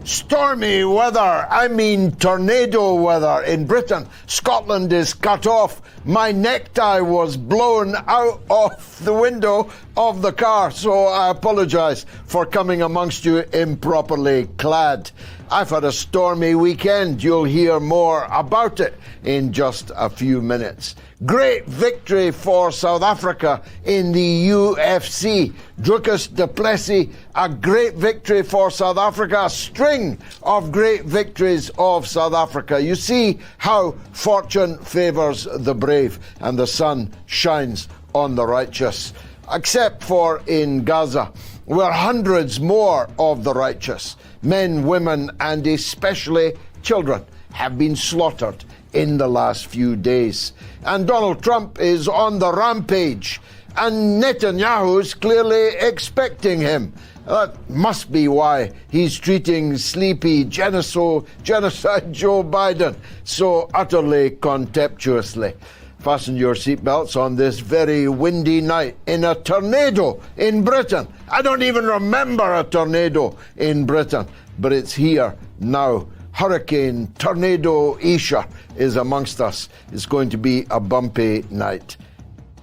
Stormy weather, I mean tornado weather in Britain. Scotland is cut off. My necktie was blown out of the window of the car, so I apologise for coming amongst you improperly clad. I've had a stormy weekend. You'll hear more about it in just a few minutes. Great victory for South Africa in the UFC. Dricus du Plessis, a great victory for South Africa. A string of great victories of South Africa. You see how fortune favours the brave and the sun shines on the righteous. Except for in Gaza, where hundreds more of the righteous, men, women, and especially children, have been slaughtered in the last few days. And Donald Trump is on the rampage, and Netanyahu is clearly expecting him. That must be why he's treating sleepy genocide Joe Biden so utterly contemptuously. Fasten your seatbelts on this very windy night in a tornado in Britain. I don't even remember a tornado in Britain, but it's here now. Hurricane Tornado Isha is amongst us. It's going to be a bumpy night.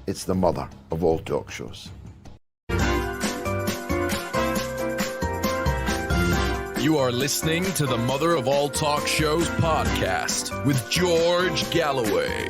It's the mother of all talk shows. You are listening to the Mother of All Talk Shows podcast with George Galloway.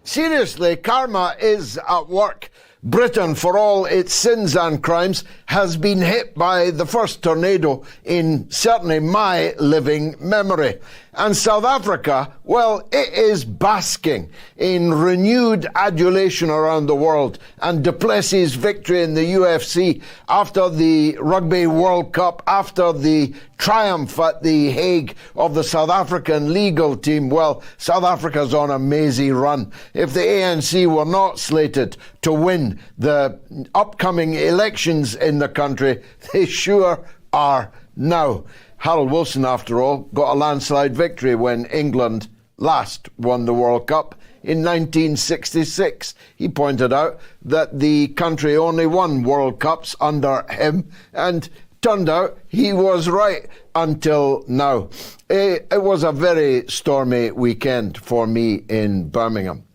Seriously, karma is at work. Britain, for all its sins and crimes, has been hit by the first tornado in certainly my living memory. And South Africa, well, it is basking in renewed adulation around the world. And du Plessis' victory in the UFC after the Rugby World Cup, after the triumph at The Hague of the South African legal team, well, South Africa's on a mazy run. If the ANC were not slated to win the upcoming elections in the country, they sure are now. Harold Wilson, after all, got a landslide victory when England last won the World Cup in 1966. He pointed out that the country only won World Cups under him, and turned out he was right until now. It was a very stormy weekend for me in Birmingham.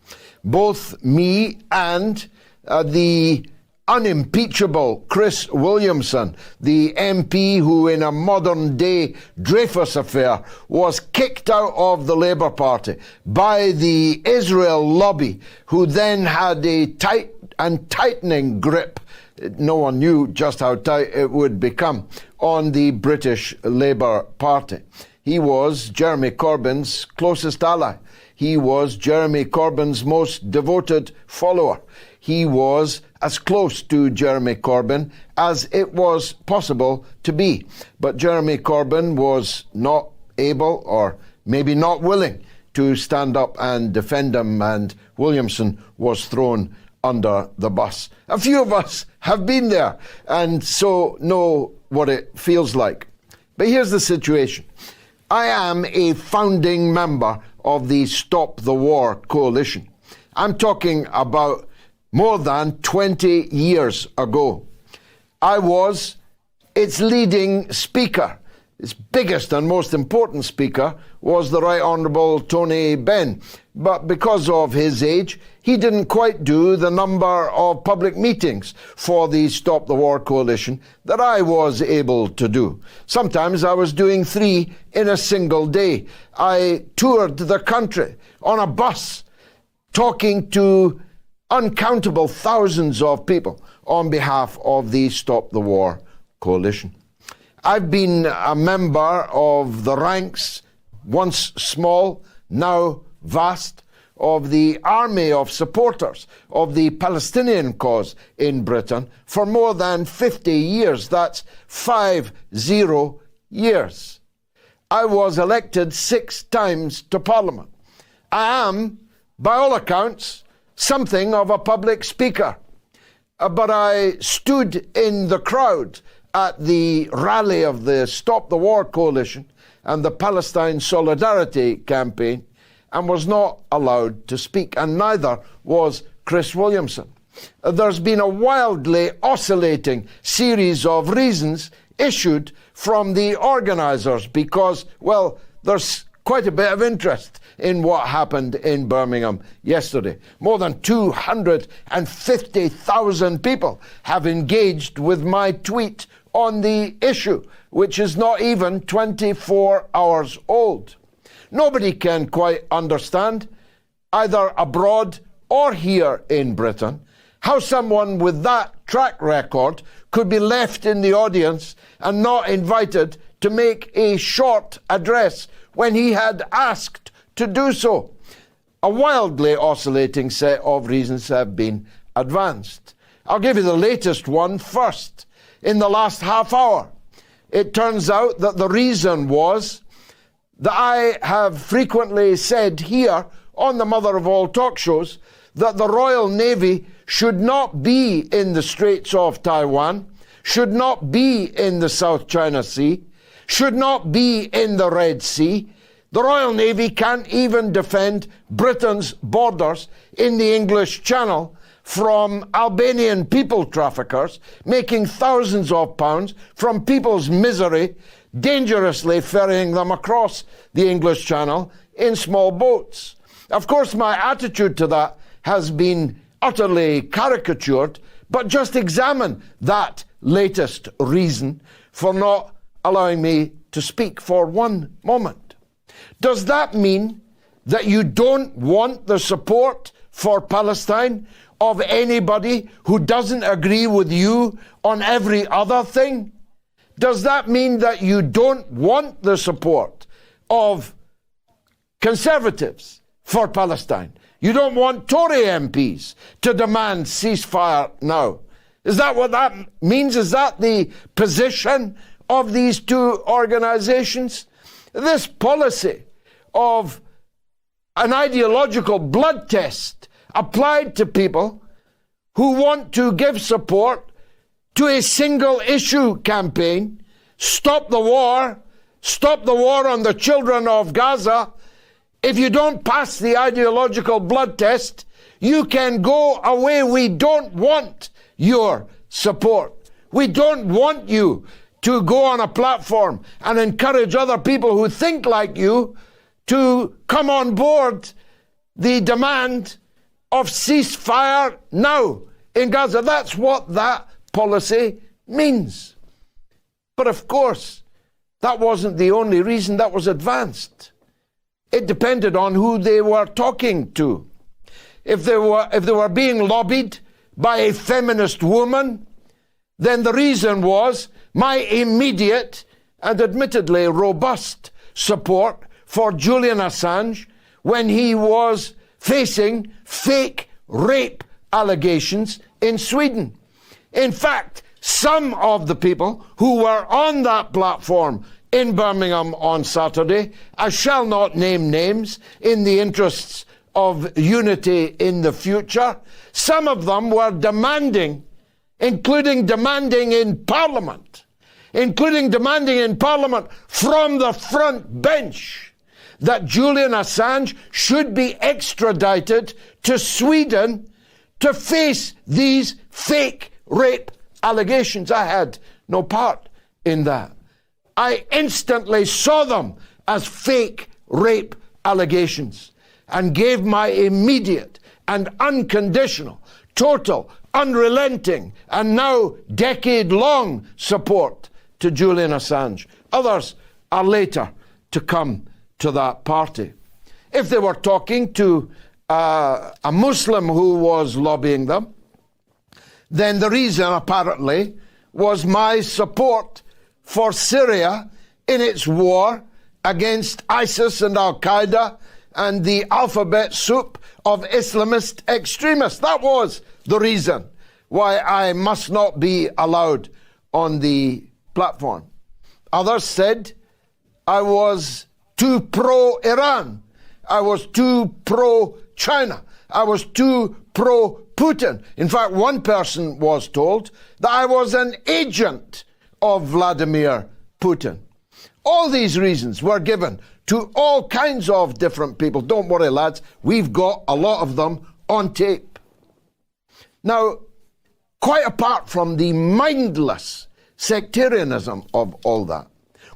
Both me and the unimpeachable Chris Williamson, the MP who in a modern-day Dreyfus affair was kicked out of the Labour Party by the Israel lobby, who then had a tight and tightening grip, no one knew just how tight it would become, on the British Labour Party. He was Jeremy Corbyn's closest ally. He was Jeremy Corbyn's most devoted follower. He was as close to Jeremy Corbyn as it was possible to be. But Jeremy Corbyn was not able, or maybe not willing, to stand up and defend him, and Williamson was thrown under the bus. A few of us have been there and so know what it feels like. But here's the situation. I am a founding member of the Stop the War coalition. I'm talking about more than 20 years ago. I was its leading speaker. Its biggest and most important speaker was the Right Honourable Tony Benn. But because of his age, he didn't quite do the number of public meetings for the Stop the War coalition that I was able to do. Sometimes I was doing 3 in a single day. I toured the country on a bus, talking to uncountable thousands of people on behalf of the Stop the War coalition. I've been a member of the ranks, once small, now vast, of the army of supporters of the Palestinian cause in Britain for more than 50 years. That's 50 years. I was elected 6 times to Parliament. I am, by all accounts, something of a public speaker. But I stood in the crowd at the rally of the Stop the War coalition and the Palestine Solidarity campaign and was not allowed to speak, and neither was Chris Williamson. There's been a wildly oscillating series of reasons issued from the organisers because, well, there's quite a bit of interest in what happened in Birmingham yesterday. More than 250,000 people have engaged with my tweet on the issue, which is not even 24 hours old. Nobody can quite understand, either abroad or here in Britain, how someone with that track record could be left in the audience and not invited to make a short address when he had asked to do so. A wildly oscillating set of reasons have been advanced. I'll give you the latest one first. In the last half hour, it turns out that the reason was that I have frequently said here on the mother of all talk shows that the Royal Navy should not be in the Straits of Taiwan, should not be in the South China Sea, should not be in the Red Sea. The Royal Navy can't even defend Britain's borders in the English Channel from Albanian people traffickers making thousands of pounds from people's misery, dangerously ferrying them across the English Channel in small boats. Of course, my attitude to that has been utterly caricatured, but just examine that latest reason for not allowing me to speak for one moment. Does that mean that you don't want the support for Palestine of anybody who doesn't agree with you on every other thing? Does that mean that you don't want the support of Conservatives for Palestine? You don't want Tory MPs to demand ceasefire now? Is that what that means? Is that the position of these two organizations? This policy of an ideological blood test applied to people who want to give support to a single issue campaign, stop the war on the children of Gaza. If you don't pass the ideological blood test, you can go away. We don't want your support. We don't want you to go on a platform and encourage other people who think like you to come on board the demand of ceasefire now in Gaza. That's what that policy means. But of course, that wasn't the only reason that was advanced. It depended on who they were talking to. If they were being lobbied by a feminist woman, then the reason was my immediate and admittedly robust support for Julian Assange when he was facing fake rape allegations in Sweden. In fact, some of the people who were on that platform in Birmingham on Saturday, I shall not name names in the interests of unity in the future, some of them were demanding, including demanding in Parliament from the front bench, that Julian Assange should be extradited to Sweden to face these fake rape allegations. I had no part in that. I instantly saw them as fake rape allegations and gave my immediate and unconditional, total, unrelenting, and now decade-long support to Julian Assange. Others are later to come to that party. If they were talking to a Muslim who was lobbying them, then the reason apparently was my support for Syria in its war against ISIS and Al-Qaeda and the alphabet soup of Islamist extremists. That was the reason why I must not be allowed on the platform. Others said I was too pro-Iran. I was too pro-China. I was too pro-Putin. In fact, one person was told that I was an agent of Vladimir Putin. All these reasons were given to all kinds of different people. Don't worry, lads, we've got a lot of them on tape. Now, quite apart from the mindless sectarianism of all that,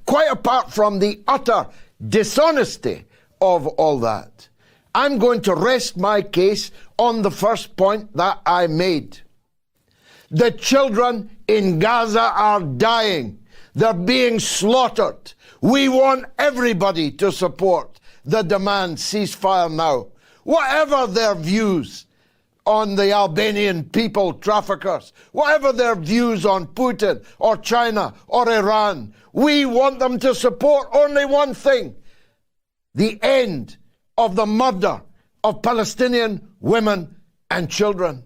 quite apart from the utter dishonesty of all that, I'm going to rest my case on the first point that I made. The children in Gaza are dying. They're being slaughtered. We want everybody to support the demand ceasefire now. Whatever their views on the Albanian people traffickers, whatever their views on Putin or China or Iran, we want them to support only one thing: the end of the murder of Palestinian women and children.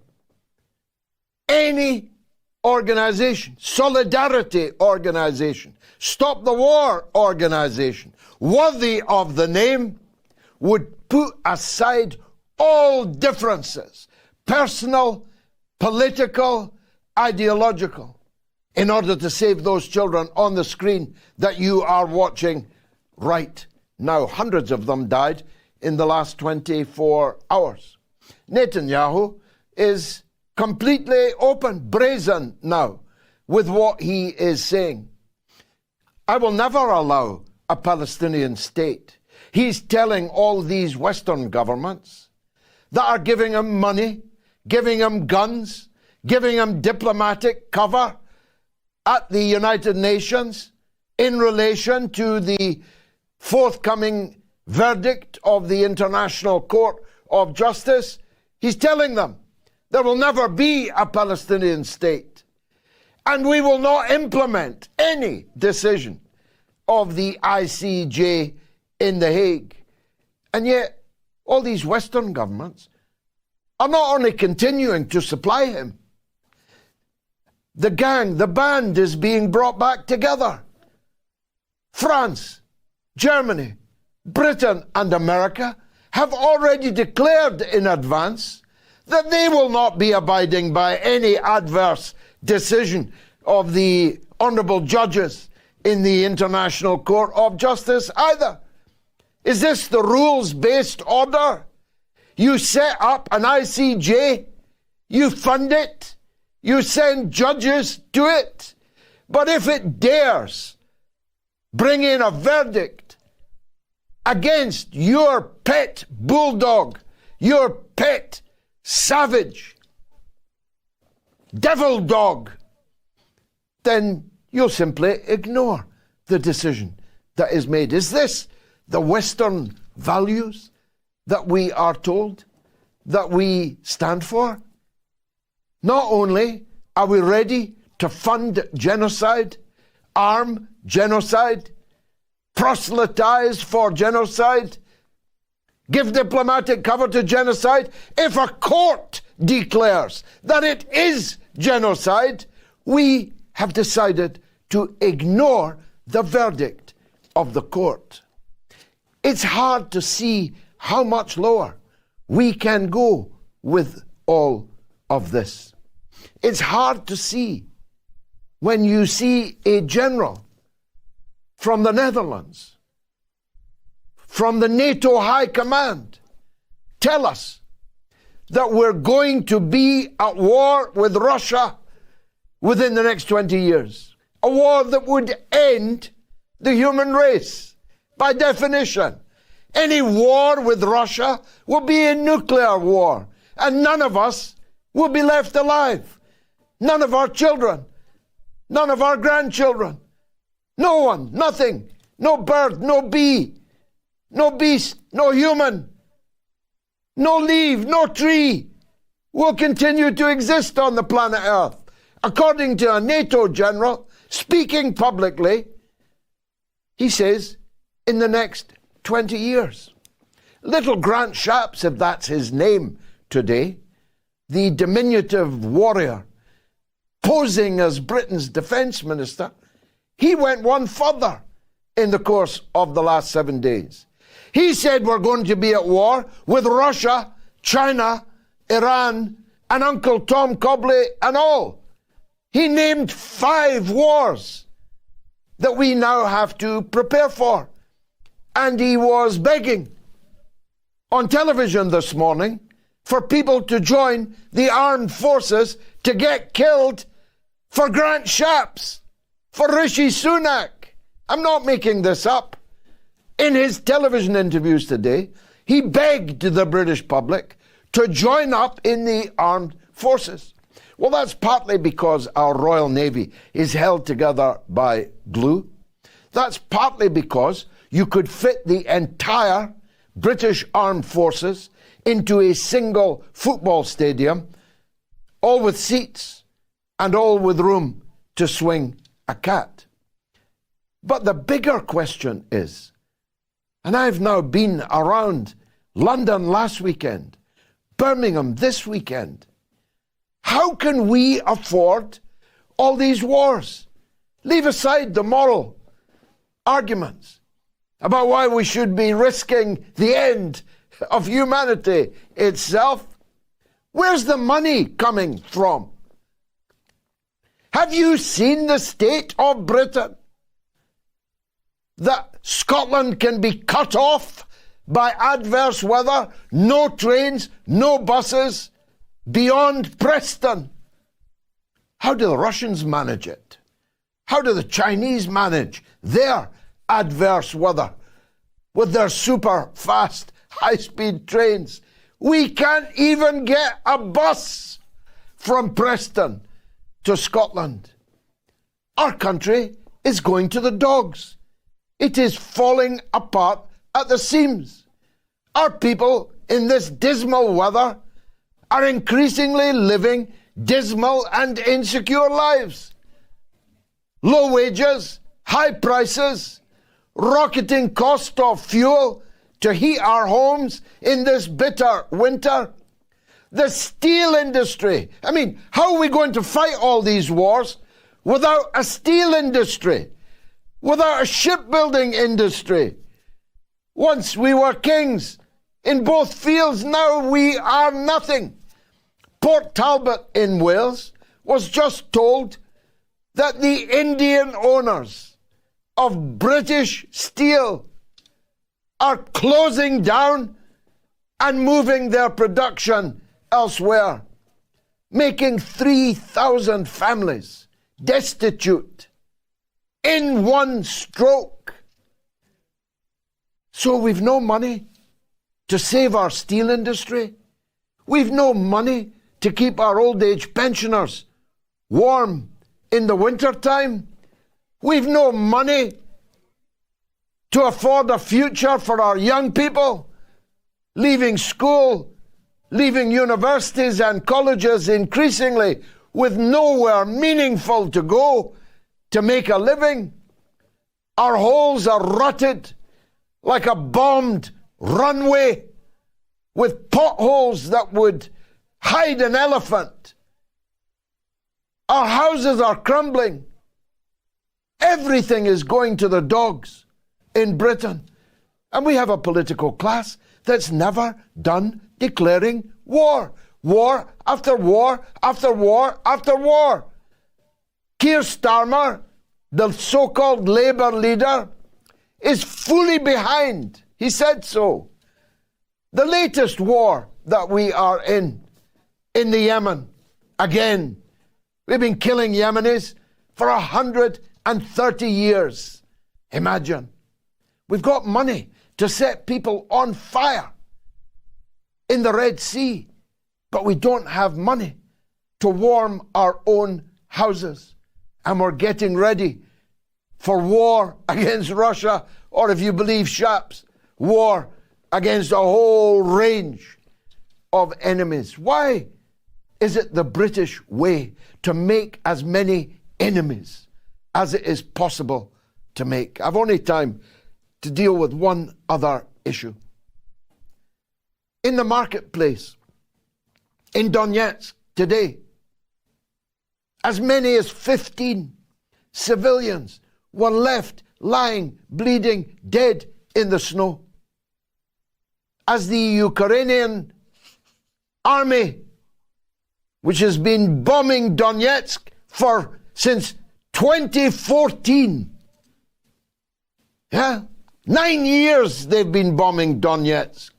Any organization, solidarity organization, stop the war organization, worthy of the name, would put aside all differences, personal, political, ideological, in order to save those children on the screen that you are watching right now. Hundreds of them died in the last 24 hours. Netanyahu is completely open, brazen now with what he is saying. I will never allow a Palestinian state. He's telling all these Western governments that are giving him money, giving him guns, giving him diplomatic cover at the United Nations in relation to the forthcoming verdict of the International Court of Justice. He's telling them there will never be a Palestinian state, and we will not implement any decision of the ICJ in The Hague. And yet, all these Western governments are not only continuing to supply him, the gang, the band is being brought back together. France, Germany, Britain and America have already declared in advance that they will not be abiding by any adverse decision of the honourable judges in the International Court of Justice either. Is this the rules-based order? You set up an ICJ, you fund it, you send judges to it, but if it dares bring in a verdict against your pet bulldog, your pet savage devil dog, then you'll simply ignore the decision that is made. Is this the Western values that we are told that we stand for? Not only are we ready to fund genocide, arm genocide, proselytize for genocide, give diplomatic cover to genocide, if a court declares that it is genocide, we have decided to ignore the verdict of the court. It's hard to see how much lower we can go with all of this. It's hard to see when you see a general from the Netherlands, from the NATO High Command, tell us that we're going to be at war with Russia within the next 20 years. A war that would end the human race. By definition, any war with Russia will be a nuclear war, and none of us will be left alive. None of our children, none of our grandchildren, no one, nothing, no bird, no bee, no beast, no human, no leaf, no tree will continue to exist on the planet Earth. According to a NATO general, speaking publicly, he says, in the next 20 years. Little Grant Shapps, if that's his name today, the diminutive warrior posing as Britain's defence minister, he went one further in the course of the last 7 days. He said we're going to be at war with Russia, China, Iran, and Uncle Tom Cobley and all. He named 5 wars that we now have to prepare for. And he was begging on television this morning for people to join the armed forces to get killed for Grant Shapps. for Rishi Sunak. I'm not making this up. In his television interviews today, he begged the British public to join up in the armed forces. Well, that's partly because our Royal Navy is held together by glue. That's partly because you could fit the entire British armed forces into a single football stadium, all with seats and all with room to swing a cat. But the bigger question is, and I've now been around London last weekend, Birmingham this weekend, how can we afford all these wars? Leave aside the moral arguments about why we should be risking the end of humanity itself. Where's the money coming from? Have you seen the state of Britain? That Scotland can be cut off by adverse weather, no trains, no buses, beyond Preston. How do the Russians manage it? How do the Chinese manage their adverse weather with their super fast high-speed trains? We can't even get a bus from Preston to Scotland. Our country is going to the dogs. It is falling apart at the seams. Our people in this dismal weather are increasingly living dismal and insecure lives. Low wages, high prices, rocketing cost of fuel to heat our homes in this bitter winter. The steel industry. I mean, how are we going to fight all these wars without a steel industry? Without a shipbuilding industry? Once we were kings in both fields, now we are nothing. Port Talbot in Wales was just told that the Indian owners of British Steel are closing down and moving their production elsewhere, making 3,000 families destitute in one stroke. So we've no money to save our steel industry. We've no money to keep our old age pensioners warm in the winter time. We've no money to afford a future for our young people, leaving school, leaving universities and colleges increasingly with nowhere meaningful to go to make a living. Our holes are rutted like a bombed runway with potholes that would hide an elephant. Our houses are crumbling. Everything is going to the dogs in Britain. And we have a political class that's never done declaring war. War after war after war after war. Keir Starmer, the so-called Labour leader, is fully behind. He said so. The latest war that we are in the Yemen, again, we've been killing Yemenis for 130 years. Imagine. We've got money to set people on fire in the Red Sea, but we don't have money to warm our own houses. And we're getting ready for war against Russia, or if you believe Shapps, war against a whole range of enemies. Why is it the British way to make as many enemies as it is possible to make? I've only time to deal with one other issue. In the marketplace in Donetsk today, as many as 15 civilians were left lying, bleeding, dead in the snow. As the Ukrainian army, which has been bombing Donetsk since 2014, 9 years they've been bombing Donetsk.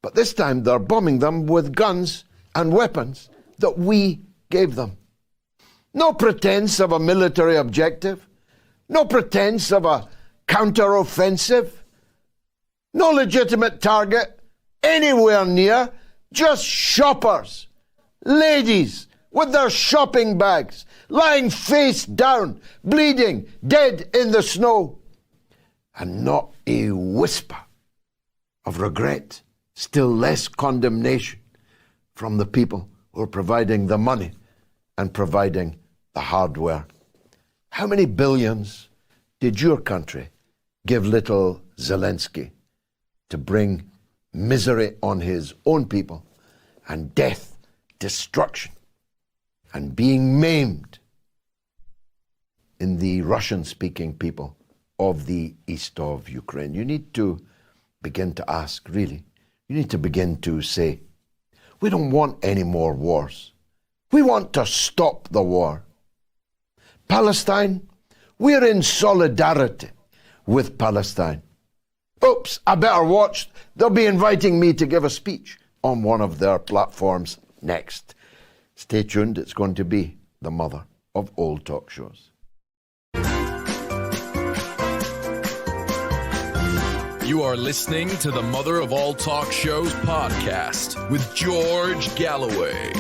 But this time they're bombing them with guns and weapons that we gave them. No pretense of a military objective. No pretense of a counter-offensive. No legitimate target anywhere near. Just shoppers, ladies with their shopping bags, lying face down, bleeding, dead in the snow. And not a whisper of regret, still less condemnation from the people who are providing the money and providing the hardware. How many billions did your country give little Zelensky to bring misery on his own people and death, destruction, and being maimed in the Russian-speaking people of the east of Ukraine? You need to begin to ask, really. You need to begin to say, we don't want any more wars. We want to stop the war. Palestine, we're in solidarity with Palestine. Oops, I better watch. They'll be inviting me to give a speech on one of their platforms next. Stay tuned, it's going to be the mother of all talk shows. You are listening to the Mother of All Talk Shows podcast with George Galloway.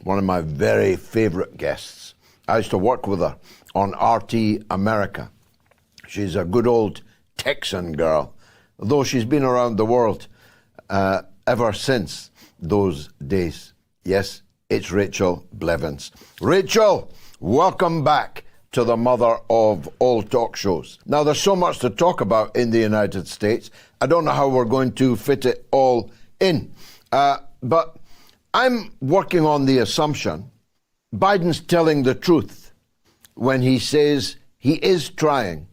One of my very favourite guests. I used to work with her on RT America. She's a good old Texan girl, though she's been around the world ever since those days. Yes, it's Rachel Blevins. Rachel, welcome back to the mother of all talk shows. Now, there's so much to talk about in the United States. I don't know how we're going to fit it all in. But I'm working on the assumption Biden's telling the truth when he says he is trying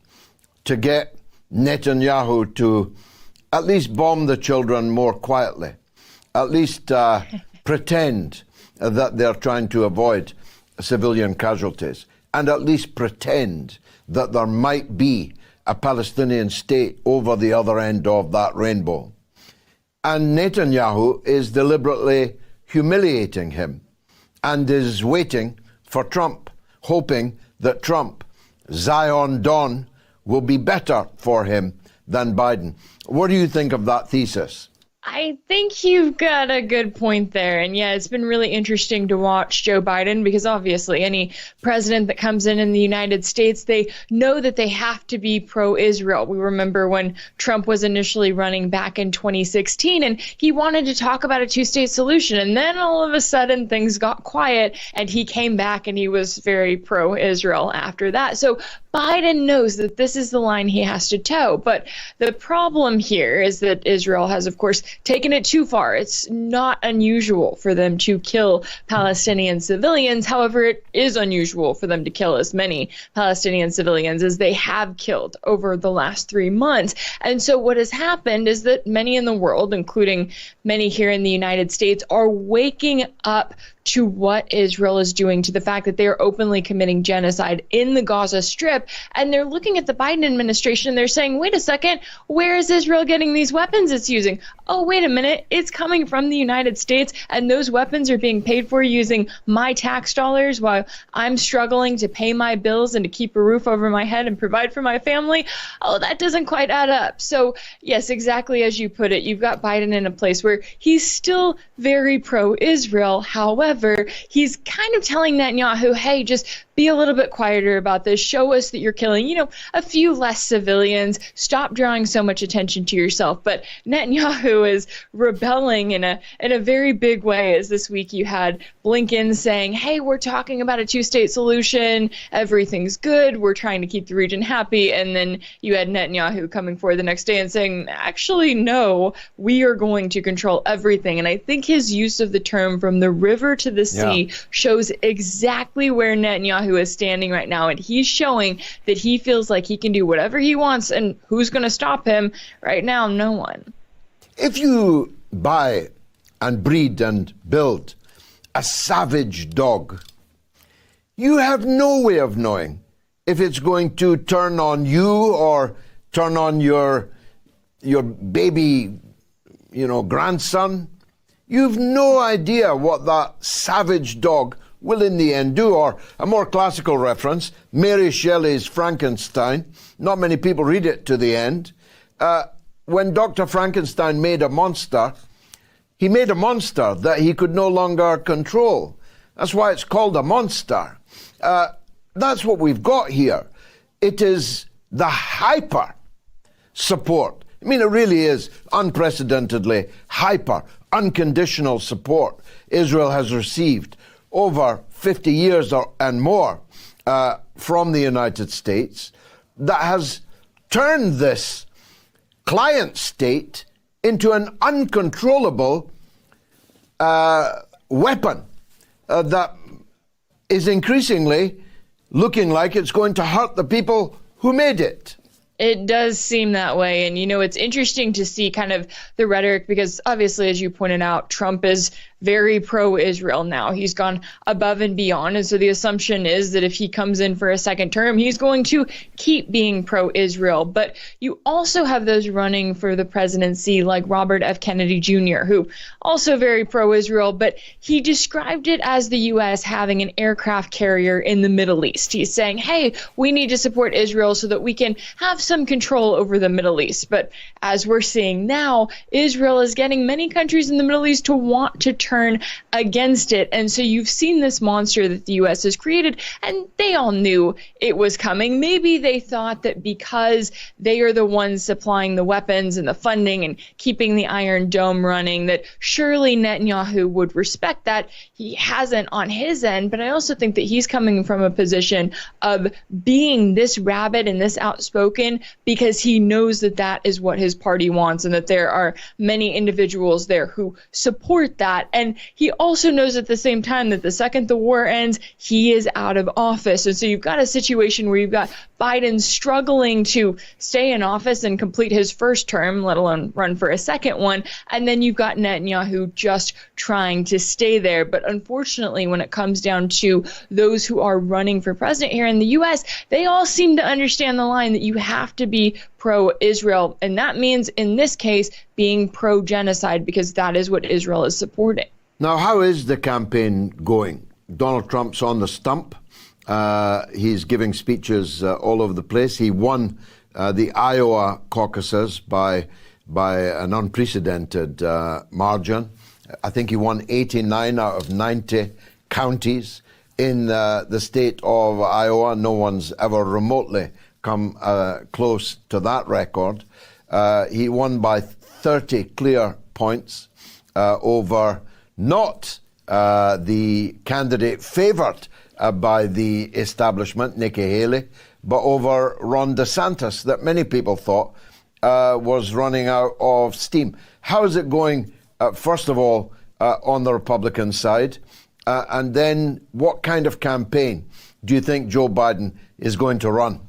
to get Netanyahu to at least bomb the children more quietly, at least pretend that they're trying to avoid civilian casualties, and at least pretend that there might be a Palestinian state over the other end of that rainbow. And Netanyahu is deliberately humiliating him and is waiting for Trump, hoping that Trump, Zion Dawn, will be better for him than Biden. What do you think of that thesis? I think you've got a good point there. And yeah, it's been really interesting to watch Joe Biden because obviously any president that comes in the United States, they know that they have to be pro-Israel. We remember when Trump was initially running back in 2016 and he wanted to talk about a two-state solution. And then all of a sudden things got quiet and he came back and he was very pro-Israel after that. So Biden knows that this is the line he has to toe. But the problem here is that Israel has, of course, taken it too far. It's not unusual for them to kill Palestinian civilians. However, it is unusual for them to kill as many Palestinian civilians as they have killed over the last 3 months. And so what has happened is that many in the world, including many here in the United States, are waking up to what Israel is doing, to the fact that they are openly committing genocide in the Gaza Strip. And they're looking at the Biden administration and they're saying, wait a second, where is Israel getting these weapons it's using? Oh, wait a minute, it's coming from the United States, and those weapons are being paid for using my tax dollars while I'm struggling to pay my bills and to keep a roof over my head and provide for my family. Oh, that doesn't quite add up. So yes, exactly as you put it, you've got Biden in a place where he's still very pro-Israel. However, he's kind of telling Netanyahu, hey, just be a little bit quieter about this. Show us that you're killing, a few less civilians. Stop drawing so much attention to yourself. But Netanyahu is rebelling in a very big way, as this week you had Blinken saying, hey, we're talking about a two-state solution. Everything's good. We're trying to keep the region happy. And then you had Netanyahu coming forward the next day and saying, actually, no, we are going to control everything. And I think his use of the term from the river to the sea shows exactly where Netanyahu is standing right now. And he's showing that he feels like he can do whatever he wants. And who's going to stop him? Right now, no one. If you buy and breed and build a savage dog, you have no way of knowing if it's going to turn on you or turn on your baby, grandson. you've no idea what that savage dog will in the end do. Or a more classical reference, Mary Shelley's Frankenstein. Not many people read it to the end. When Dr. Frankenstein made a monster, he made a monster that he could no longer control. That's why it's called a monster. That's what we've got here. It is the hyper support. I mean, it really is unprecedentedly hyper, unconditional support Israel has received over 50 years and more from the United States that has turned this client state into an uncontrollable weapon that is increasingly looking like it's going to hurt the people who made it. It does seem that way. And, it's interesting to see kind of the rhetoric because obviously, as you pointed out, Trump is very pro-Israel now. He's gone above and beyond. And so the assumption is that if he comes in for a second term, he's going to keep being pro-Israel. But you also have those running for the presidency like Robert F. Kennedy Jr., who also very pro-Israel, but he described it as the U.S. having an aircraft carrier in the Middle East. He's saying, hey, we need to support Israel so that we can have some control over the Middle East. But as we're seeing now, Israel is getting many countries in the Middle East to want to turn against it. And so you've seen this monster that the U.S. has created, and they all knew it was coming. Maybe they thought that because they are the ones supplying the weapons and the funding and keeping the Iron Dome running, that surely Netanyahu would respect that. He hasn't on his end, but I also think that he's coming from a position of being this rabid and this outspoken because he knows that that is what his party wants and that there are many individuals there who support that. And he also knows at the same time that the second the war ends, he is out of office. And so you've got a situation where you've got Biden struggling to stay in office and complete his first term, let alone run for a second one. And then you've got Netanyahu just trying to stay there. But unfortunately, when it comes down to those who are running for president here in the U.S., they all seem to understand the line that you have to be pro-Israel. And that means, in this case, being pro-genocide, because that is what Israel is supporting. Now, how is the campaign going? Donald Trump's on the stump. He's giving speeches all over the place. He won the Iowa caucuses by an unprecedented margin. I think he won 89 out of 90 counties in the state of Iowa. No one's ever remotely come close to that record. He won by 30 clear points over not the candidate favoured by the establishment, Nikki Haley, but over Ron DeSantis, that many people thought was running out of steam. How is it going, first of all, on the Republican side? And then what kind of campaign do you think Joe Biden is going to run?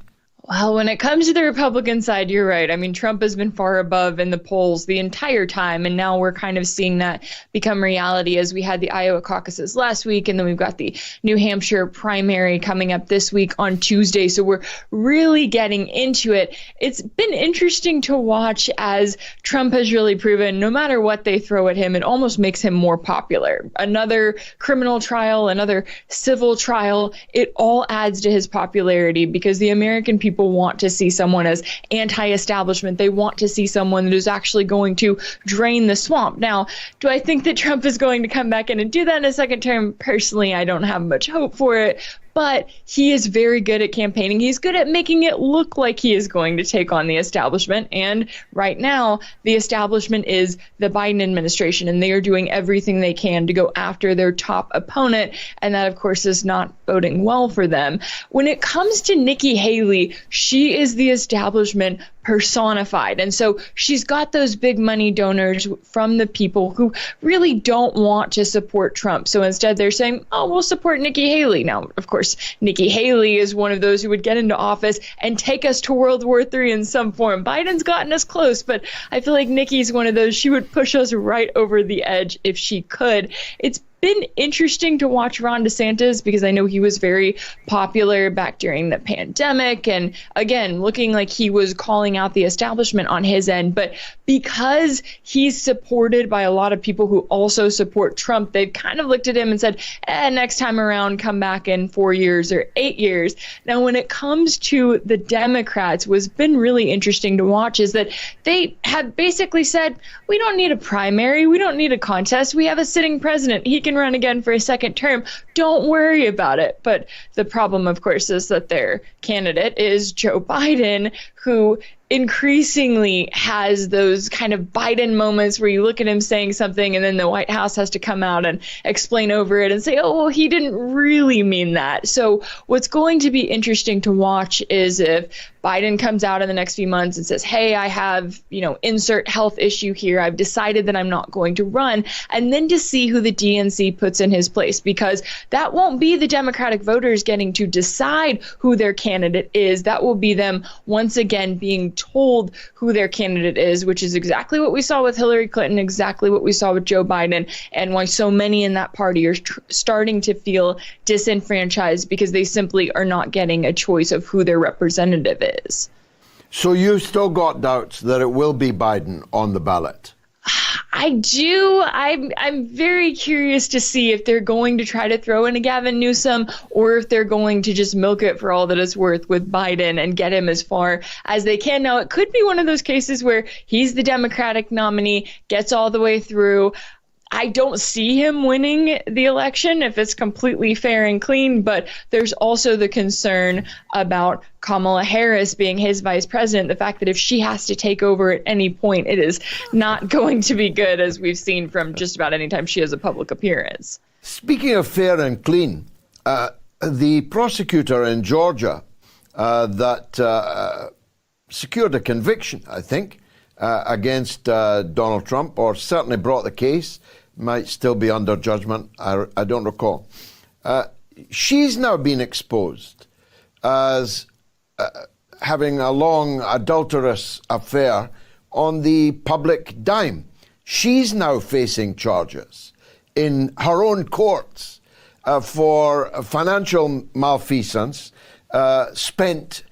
Well, when it comes to the Republican side, you're right. I mean, Trump has been far above in the polls the entire time, and now we're kind of seeing that become reality as we had the Iowa caucuses last week, and then we've got the New Hampshire primary coming up this week on Tuesday. So we're really getting into it. It's been interesting to watch as Trump has really proven no matter what they throw at him, it almost makes him more popular. Another criminal trial, another civil trial, it all adds to his popularity because the American people want to see someone as anti-establishment. They want to see someone that is actually going to drain the swamp. Now, do I think that Trump is going to come back in and do that in a second term? Personally, I don't have much hope for it. But he is very good at campaigning. He's good at making it look like he is going to take on the establishment. And right now, the establishment is the Biden administration, and they are doing everything they can to go after their top opponent. And that, of course, is not boding well for them. When it comes to Nikki Haley, she is the establishment personified. And so she's got those big money donors from the people who really don't want to support Trump. So instead they're saying, oh, we'll support Nikki Haley. Now, of course, Nikki Haley is one of those who would get into office and take us to World War III in some form. Biden's gotten us close, but I feel like Nikki's one of those, she would push us right over the edge if she could. It's been interesting to watch Ron DeSantis because I know he was very popular back during the pandemic and again looking like he was calling out the establishment on his end, but because he's supported by a lot of people who also support Trump, they've kind of looked at him and said, next time around, come back in 4 years or 8 years. Now, when it comes to the Democrats, what's been really interesting to watch is that they have basically said, we don't need a primary, we don't need a contest, we have a sitting president, he can run again for a second term, don't worry about it. But the problem, of course, is that their candidate is Joe Biden, who increasingly has those kind of Biden moments where you look at him saying something and then the White House has to come out and explain over it and say, oh, well, he didn't really mean that. So what's going to be interesting to watch is if Biden comes out in the next few months and says, hey, I have, insert health issue here. I've decided that I'm not going to run. And then to see who the DNC puts in his place, because that won't be the Democratic voters getting to decide who their candidate is. That will be them once again being told who their candidate is, which is exactly what we saw with Hillary Clinton, exactly what we saw with Joe Biden, and why so many in that party are starting to feel disenfranchised because they simply are not getting a choice of who their representative is. So you still got doubts that it will be Biden on the ballot? I do. I'm very curious to see if they're going to try to throw in a Gavin Newsom or if they're going to just milk it for all that it's worth with Biden and get him as far as they can. Now, it could be one of those cases where he's the Democratic nominee, gets all the way through. I don't see him winning the election if it's completely fair and clean, but there's also the concern about Kamala Harris being his vice president, the fact that if she has to take over at any point, it is not going to be good, as we've seen from just about any time she has a public appearance. Speaking of fair and clean, the prosecutor in Georgia that secured a conviction, I think, against Donald Trump, or certainly brought the case, might still be under judgment, I don't recall. She's now been exposed as having a long adulterous affair on the public dime. She's now facing charges in her own courts for financial malfeasance spent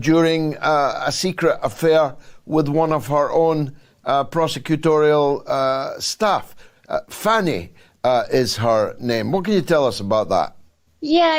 during a secret affair with one of her own prosecutorial staff. Fanny is her name. What can you tell us about that? Yeah,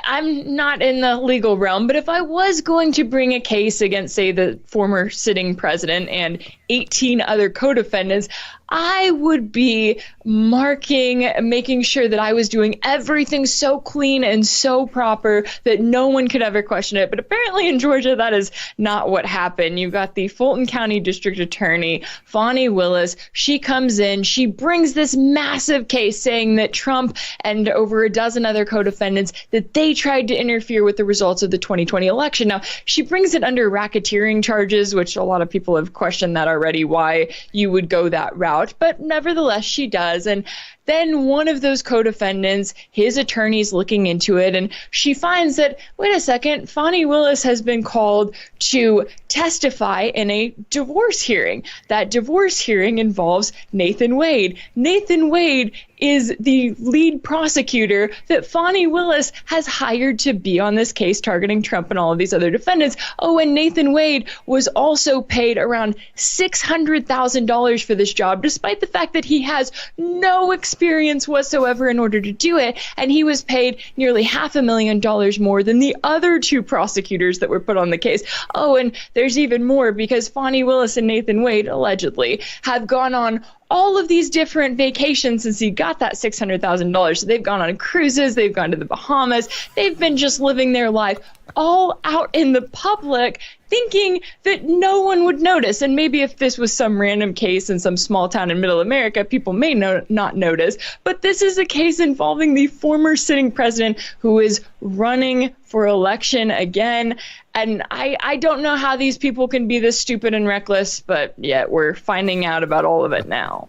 I'm not in the legal realm, but if I was going to bring a case against, say, the former sitting president and 18 other co-defendants, I would be making sure that I was doing everything so clean and so proper that no one could ever question it. But apparently in Georgia, that is not what happened. You've got the Fulton County District Attorney, Fani Willis. She comes in, she brings this massive case saying that Trump and over a dozen other co-defendants, that they tried to interfere with the results of the 2020 election. Now, she brings it under racketeering charges, which a lot of people have questioned that already, why you would go that route. But nevertheless, she does. And then one of those co-defendants, his attorney's looking into it, and she finds that, wait a second, Fani Willis has been called to testify in a divorce hearing. That divorce hearing involves Nathan Wade. Nathan Wade is the lead prosecutor that Fani Willis has hired to be on this case targeting Trump and all of these other defendants. Oh, and Nathan Wade was also paid around $600,000 for this job, despite the fact that he has no experience whatsoever in order to do it, and he was paid nearly $500,000 more than the other two prosecutors that were put on the case. Oh, and there's even more, because Fani Willis and Nathan Wade, allegedly, have gone on all of these different vacations since he got that $600,000. So they've gone on cruises, they've gone to the Bahamas, they've been just living their life all out in the public, thinking that no one would notice. And maybe if this was some random case in some small town in middle America, people may not notice. But this is a case involving the former sitting president who is running for election again. And I don't know how these people can be this stupid and reckless, but yet we're finding out about all of it now.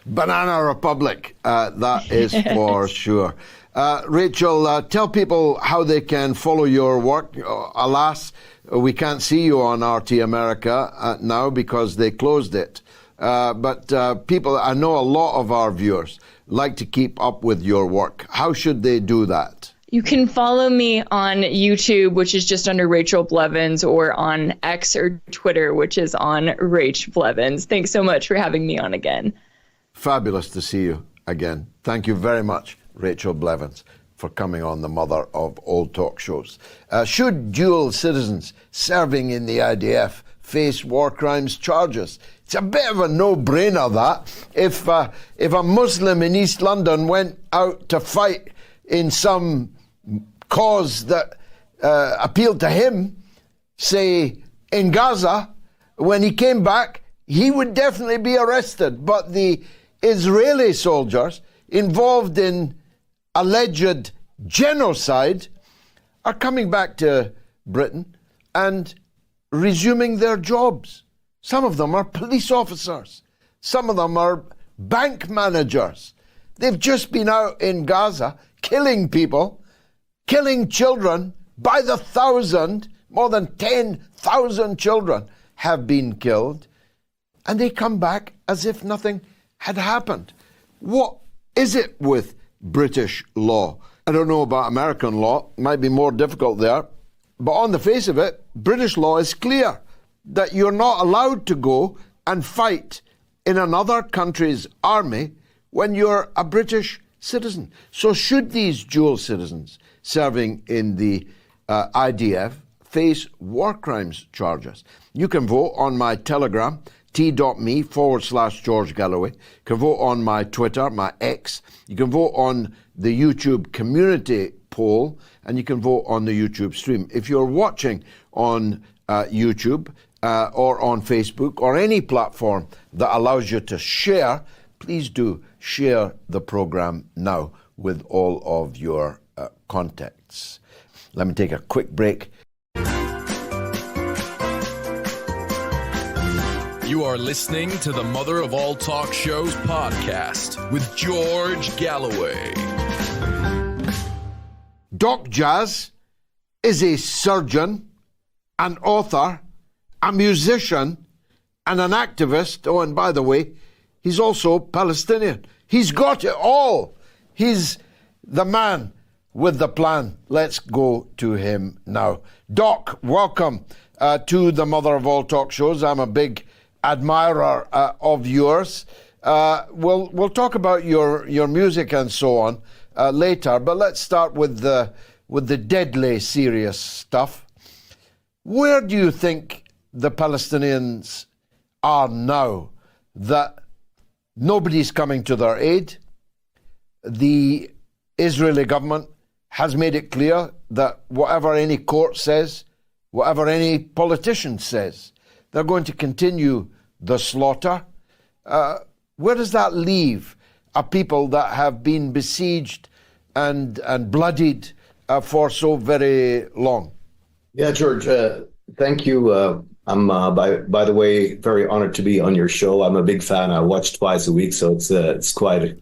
Banana Republic, that is for sure. Rachel, tell people how they can follow your work. Alas, we can't see you on RT America now because they closed it. But people, I know a lot of our viewers like to keep up with your work. How should they do that? You can follow me on YouTube, which is just under Rachel Blevins, or on X or Twitter, which is on Rach Blevins. Thanks so much for having me on again. Fabulous to see you again. Thank you very much, Rachel Blevins, for coming on the mother of all talk shows. Should dual citizens serving in the IDF face war crimes charges? It's a bit of a no-brainer, that. If a Muslim in East London went out to fight in some cause that appealed to him, say in Gaza, when he came back, he would definitely be arrested. But the Israeli soldiers involved in alleged genocide are coming back to Britain and resuming their jobs. Some of them are police officers. Some of them are bank managers. They've just been out in Gaza killing people, killing children by the thousand. More than 10,000 children have been killed, and they come back as if nothing had happened. What is it with British law? I don't know about American law. It might be more difficult there. But on the face of it, British law is clear that you're not allowed to go and fight in another country's army when you're a British citizen. So should these dual citizens serving in the IDF face war crimes charges? You can vote on my Telegram, t.me/George Galloway. You can vote on my Twitter, my X. You can vote on the YouTube community poll, and you can vote on the YouTube stream. If you're watching on YouTube or on Facebook or any platform that allows you to share, please do share the program now with all of your contacts. Let me take a quick break. You are listening to the Mother of All Talk Shows podcast with George Galloway. Doc Jazz is a surgeon, an author, a musician, and an activist. Oh, and by the way, he's also Palestinian. He's got it all. He's the man with the plan. Let's go to him now. Doc, welcome to the Mother of All Talk Shows. I'm a big admirer of yours. We'll talk about your music and so on later, but let's start with the deadly serious stuff. Where do you think the Palestinians are now that nobody's coming to their aid? The Israeli government has made it clear that whatever any court says, whatever any politician says, they're going to continue the slaughter. Where does that leave a people that have been besieged and bloodied for so very long? Yeah, George, thank you. I'm, by the way, very honored to be on your show. I'm a big fan. I watch twice a week, so it's quite a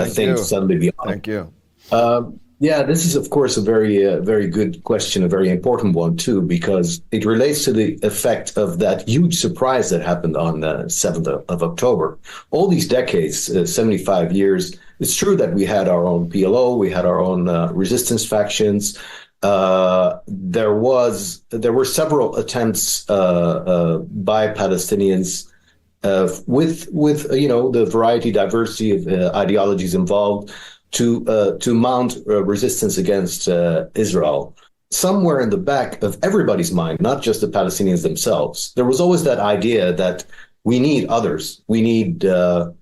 thing to suddenly be on. Thank you. Yeah, this is, of course, a very good question, a very important one, too, because it relates to the effect of that huge surprise that happened on the 7th of October. All these decades, 75 years, it's true that we had our own PLO, we had our own resistance factions. There were several attempts by Palestinians with the variety, diversity of ideologies involved to mount resistance against Israel. Somewhere in the back of everybody's mind, not just the Palestinians themselves, there was always that idea that we need others. We need the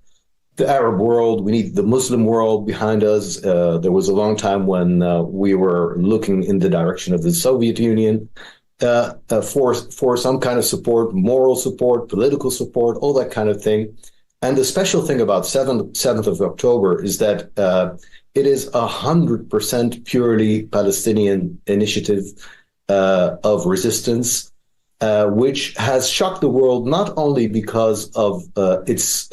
Arab world. We need the Muslim world behind us. There was a long time when we were looking in the direction of the Soviet Union for some kind of support, moral support, political support, all that kind of thing. And the special thing about 7th of October is that it is 100% purely Palestinian initiative of resistance, which has shocked the world not only because of its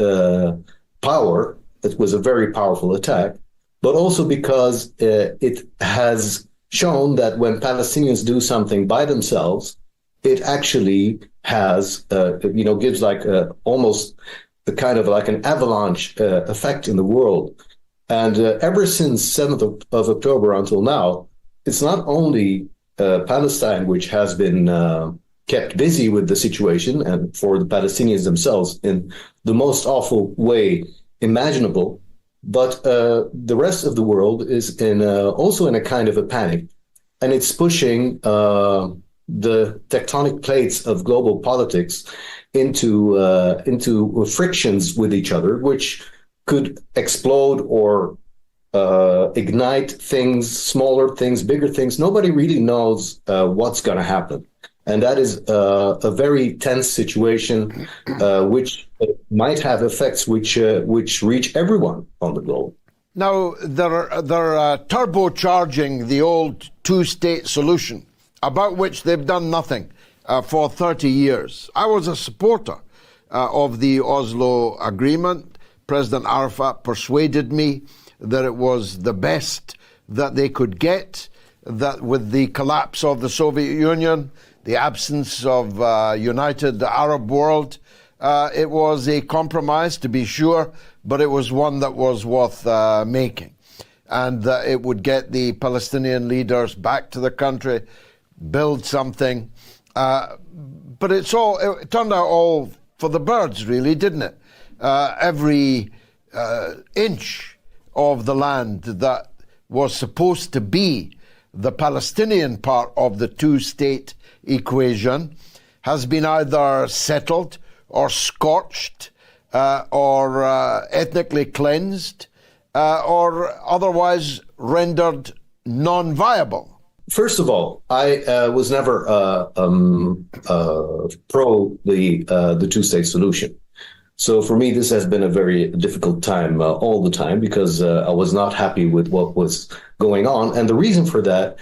power, it was a very powerful attack, but also because it has shown that when Palestinians do something by themselves, it actually has, gives like almost the kind of like an avalanche effect in the world. And ever since 7th of October until now, it's not only Palestine which has been kept busy with the situation, and for the Palestinians themselves in the most awful way imaginable, but the rest of the world is also in a kind of a panic, and it's pushing the tectonic plates of global politics into frictions with each other, which could explode or ignite things, smaller things, bigger things. Nobody really knows what's going to happen. And that is a very tense situation, which might have effects which reach everyone on the globe. Now, they're turbocharging the old two-state solution, about which they've done nothing for 30 years. I was a supporter of the Oslo Agreement. President Arafat persuaded me that it was the best that they could get, that with the collapse of the Soviet Union, the absence of united Arab world, it was a compromise, to be sure, but it was one that was worth making. And that it would get the Palestinian leaders back to the country, build something. But it turned out all for the birds, really, didn't it? Every inch of the land that was supposed to be the Palestinian part of the two-state equation has been either settled or scorched or ethnically cleansed or otherwise rendered non-viable. First of all, I was never pro the two-state solution. So for me, this has been a very difficult time all the time, because I was not happy with what was going on. And the reason for that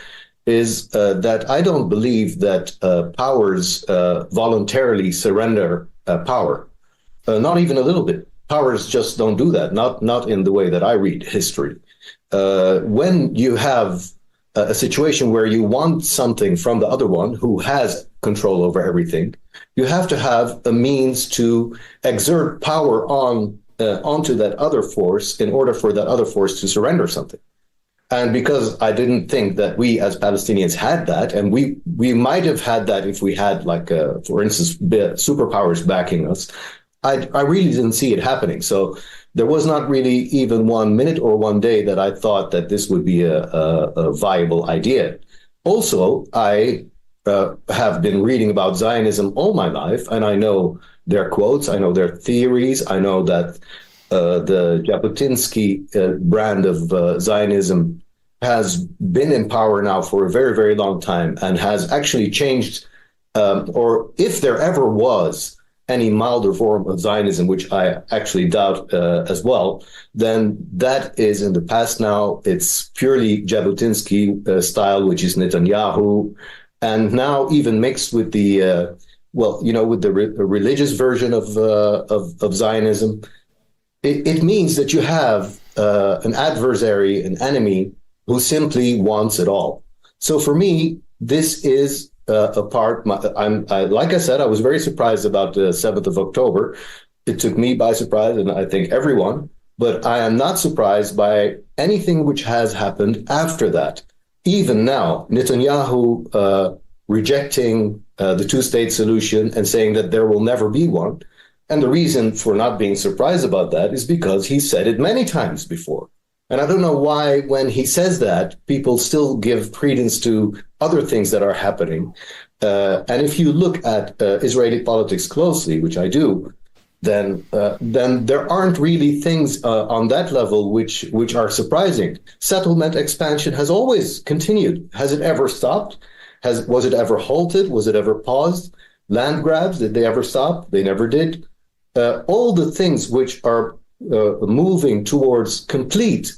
is that I don't believe that powers voluntarily surrender power, not even a little bit. Powers just don't do that, not in the way that I read history. When you have a situation where you want something from the other one who has control over everything, you have to have a means to exert power onto that other force in order for that other force to surrender something. And because I didn't think that we as Palestinians had that, and we might have had that if we had, like, for instance, superpowers backing us, I really didn't see it happening. So there was not really even 1 minute or 1 day that I thought that this would be a viable idea. Also, I have been reading about Zionism all my life, and I know their quotes, I know their theories, I know that the Jabotinsky brand of Zionism has been in power now for a very, very long time, and has actually changed, or if there ever was any milder form of Zionism, which I actually doubt as well, then that is in the past now. It's purely Jabotinsky style, which is Netanyahu, and now even mixed with the with the religious version of Zionism. It means that you have an adversary, an enemy, who simply wants it all. So for me, this is a part. Like I said, I was very surprised about the 7th of October. It took me by surprise, and I think everyone. But I am not surprised by anything which has happened after that. Even now, Netanyahu rejecting the two-state solution and saying that there will never be one. And the reason for not being surprised about that is because he said it many times before. And I don't know why, when he says that, people still give credence to other things that are happening. And if you look at Israeli politics closely, which I do, then there aren't really things on that level which are surprising. Settlement expansion has always continued. Has it ever stopped? Was it ever halted? Was it ever paused? Land grabs, did they ever stop? They never did. All the things which are moving towards complete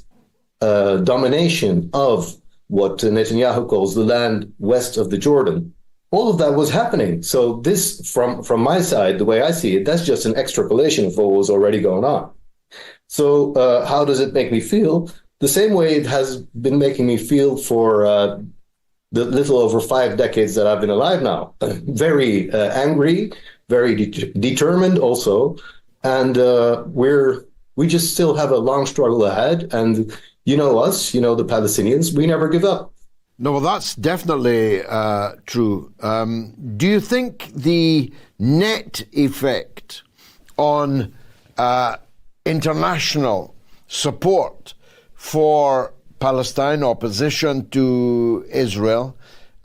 domination of what Netanyahu calls the land west of the Jordan, all of that was happening. So this, from my side, the way I see it, that's just an extrapolation of what was already going on. So how does it make me feel? The same way it has been making me feel for the little over 5 decades that I've been alive now. Very angry, very determined also. And we're We just still have a long struggle ahead. And you know us, you know the Palestinians, we never give up. No, well, that's definitely true. Do you think the net effect on international support for Palestine, opposition to Israel,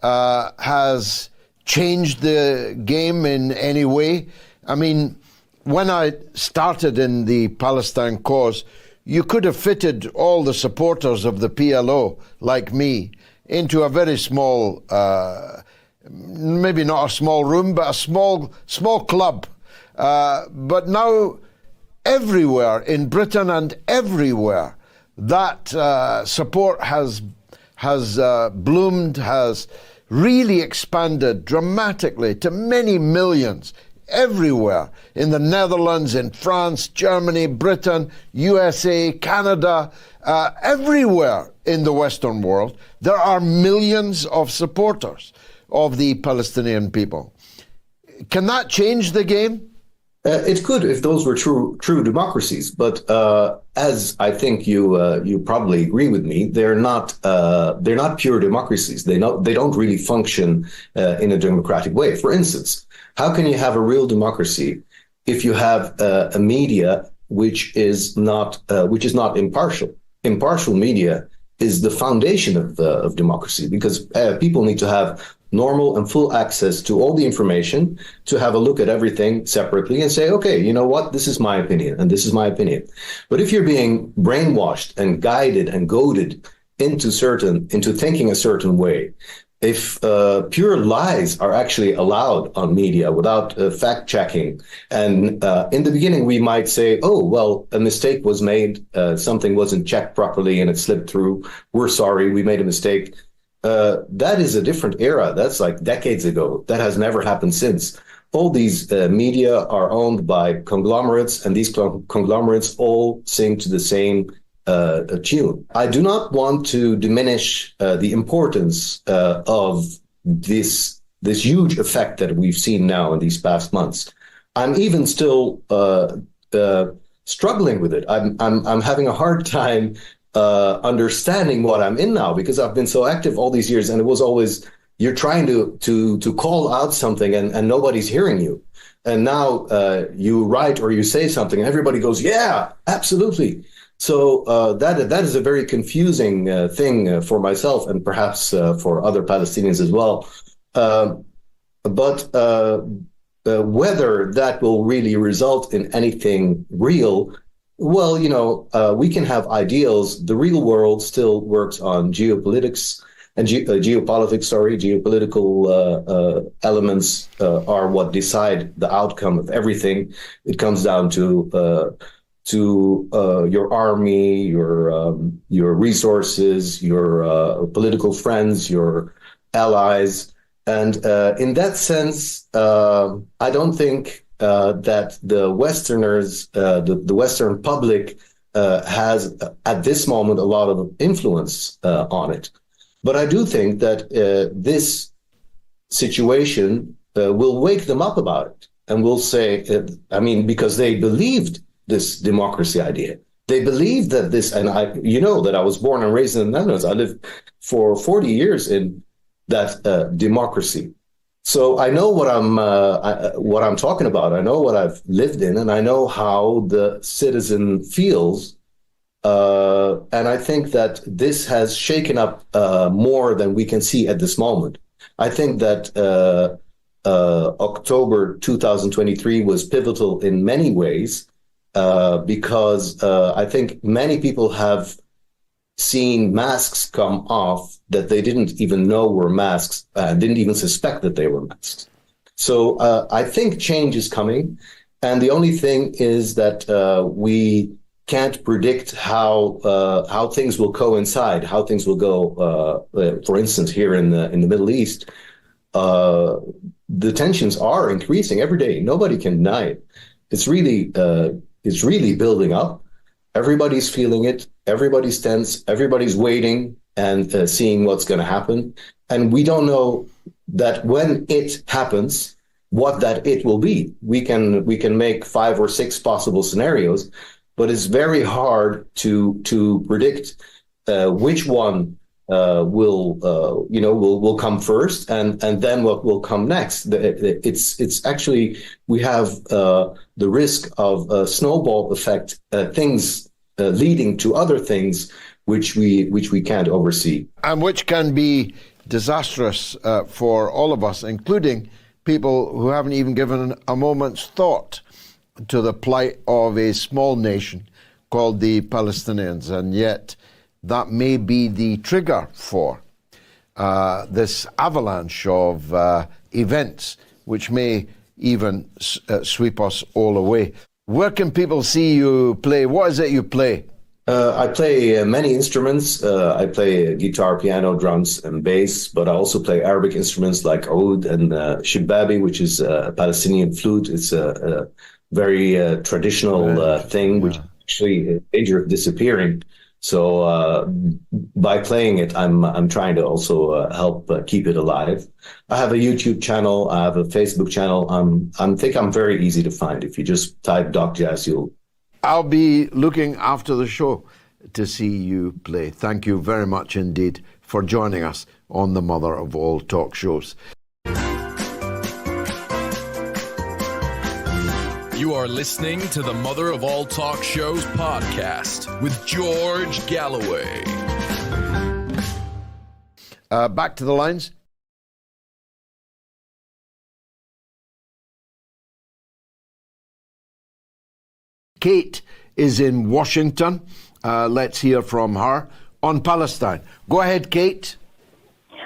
has changed the game in any way? I mean, when I started in the Palestine cause, you could have fitted all the supporters of the PLO, like me, into a very small, maybe not a small room, but a small club. But now, everywhere in Britain and everywhere, that support has bloomed, has really expanded dramatically to many millions. Everywhere, in the Netherlands, in France, Germany, Britain, USA, Canada, everywhere in the Western world, there are millions of supporters of the Palestinian people. Can that change the game? It could if those were true democracies, but as I think you probably agree with me, they're not pure democracies. They don't really function in a democratic way. For instance, how can you have a real democracy if you have a media which is not impartial? Impartial media is the foundation of democracy, because people need to have normal and full access to all the information, to have a look at everything separately and say, okay, you know what, this is my opinion and this is my opinion. But if you're being brainwashed and guided and goaded into thinking a certain way, if pure lies are actually allowed on media without fact checking, and in the beginning we might say, oh, well, a mistake was made, something wasn't checked properly and it slipped through, we're sorry, we made a mistake. That is a different era. That's like decades ago. That has never happened since. All these media are owned by conglomerates, and these conglomerates all sing to the same tune. I do not want to diminish the importance of this huge effect that we've seen now in these past months. I'm even still struggling with it. I'm having a hard time understanding what I'm in now, because I've been so active all these years, and it was always you're trying to call out something and nobody's hearing you. And now you write or you say something and everybody goes, yeah, absolutely. So that is a very confusing thing for myself, and perhaps for other Palestinians as well. But whether that will really result in anything real, well, you know, we can have ideals. The real world still works on geopolitics and geopolitical elements are what decide the outcome of everything. It comes down to your army, your resources, your political friends, your allies. And in that sense, I don't think that the Westerners, the Western public has at this moment a lot of influence on it. But I do think that this situation will wake them up about it, and will say, because they believed this democracy idea. They believed that this, and that I was born and raised in the Netherlands. I lived for 40 years in that democracy. So I know what I'm talking about. I know what I've lived in, and I know how the citizen feels. And I think that this has shaken up more than we can see at this moment. I think that October 2023 was pivotal in many ways, because I think many people have seen masks come off that they didn't even know were masks, didn't even suspect that they were masks. So I think change is coming. And the only thing is that we can't predict how things will coincide, how things will go. For instance, here in the Middle East, the tensions are increasing every day. Nobody can deny it. It's really building up. Everybody's feeling it. Everybody's tense. Everybody's waiting and seeing what's going to happen. And we don't know that when it happens, what that it will be. We can make 5 or 6 possible scenarios, but it's very hard to predict which one will come first, and then what will come next. It's actually, we have the risk of a snowball effect, things leading to other things which we can't oversee, and which can be disastrous for all of us, including people who haven't even given a moment's thought to the plight of a small nation called the Palestinians, and yet that may be the trigger for this avalanche of events which may even sweep us all away. Where can people see you play? What is it you play? I play many instruments. I play guitar, piano, drums, and bass, but I also play Arabic instruments like oud and shibabi, which is a Palestinian flute. It's a very traditional thing, which is actually in danger of disappearing. So by playing it, I'm trying to also help keep it alive. I have a YouTube channel. I have a Facebook channel. I think I'm very easy to find. If you just type Doc Jazz, I'll be looking after the show to see you play. Thank you very much indeed for joining us on the mother of all talk shows. You are listening to the Mother of All Talk Shows podcast with George Galloway. Back to the lines. Kate is in Washington. Let's hear from her on Palestine. Go ahead, Kate.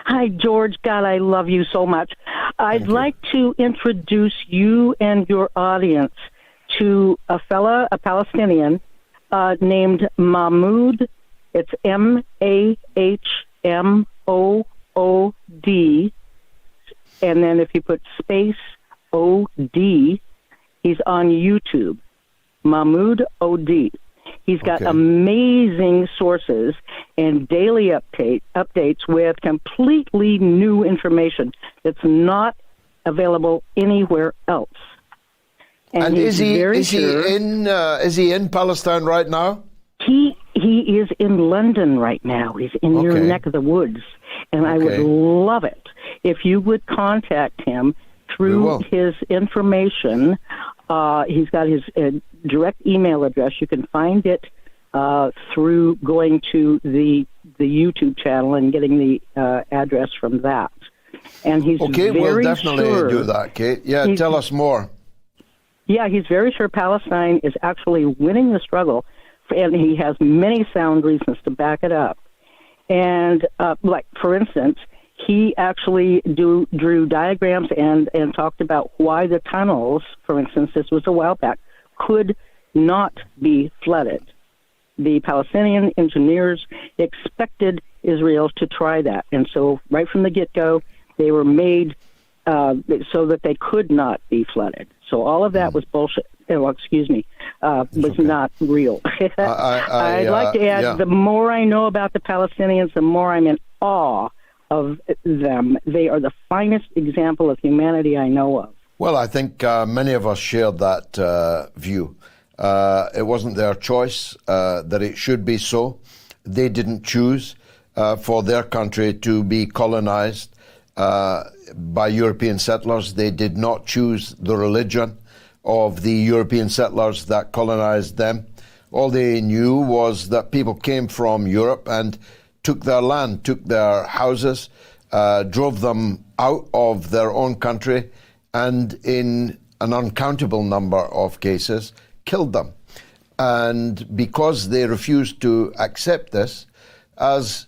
Hi, George. God, I love you so much. I'd like to introduce you and your audience to a Palestinian named Mahmoud. It's Mahmood. And then if you put space O-D, he's on YouTube. Mahmoud O.D. He's got amazing sources and daily updates with completely new information that's not available anywhere else. And is he in Palestine right now? He is in London right now. He's in your neck of the woods, and I would love it if you would contact him through his information. He's got his direct email address. You can find it through going to the YouTube channel and getting the address from that. And he's we'll definitely do that, Kate. Yeah, tell us more. Yeah, he's very sure Palestine is actually winning the struggle, and he has many sound reasons to back it up. And like, for instance, he actually drew diagrams and talked about why the tunnels, for instance, this was a while back, could not be flooded. The Palestinian engineers expected Israel to try that. And so right from the get-go, they were made so that they could not be flooded. So all of that was bullshit. Was not real. I'd like to add, the more I know about the Palestinians, the more I'm in awe of them. They are the finest example of humanity I know of. Well, I think many of us shared that view. It wasn't their choice that it should be so. They didn't choose for their country to be colonized by European settlers. They did not choose the religion of the European settlers that colonized them. All they knew was that people came from Europe and took their land, took their houses, drove them out of their own country, and in an uncountable number of cases, killed them. And because they refused to accept this, as